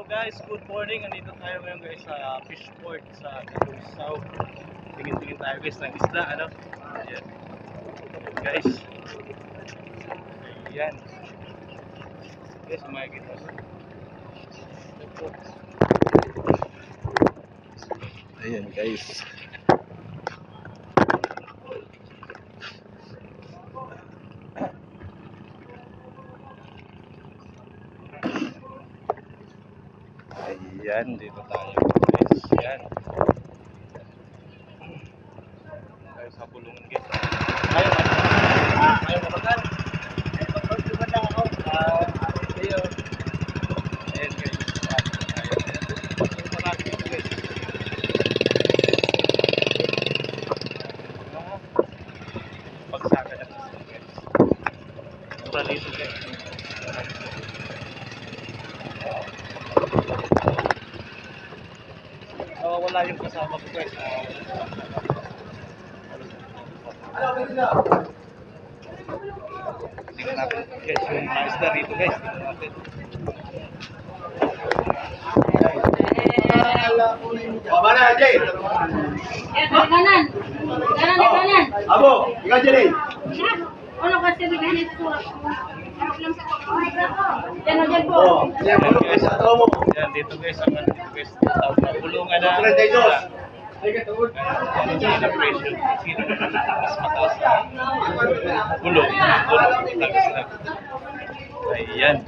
Guys, good morning. Andito tayo ngayon guys sa Fishport sa Kalusaw. Tingin-tingin tayo guys ng isda, ano? Ayan. Guys. Ayan. Guys, makikita mo. Ayan guys. Ayan, dito tayo guys. Ayan. Tayo sa bulungan guys. Ayaw matagal. Pag-pag lang ako. Ayan guys. Marami dito guys. Pagsaga na guys. Mura dito guys. Wala yung kasama ko guys. Tingnan natin guys yung mga isda rito guys. Tingnan natin. Baba na, Jay! Kanan! Kanan! Abo, ikaw Jay! Ano kasi ganit ko? Diyan po. Yan mo guys, ato mo. Yan dito guys ang ano dito guys. Tawag na bulungan na. Sino na presyo? Sino mas mataas na bulong? Bulong. Ayan.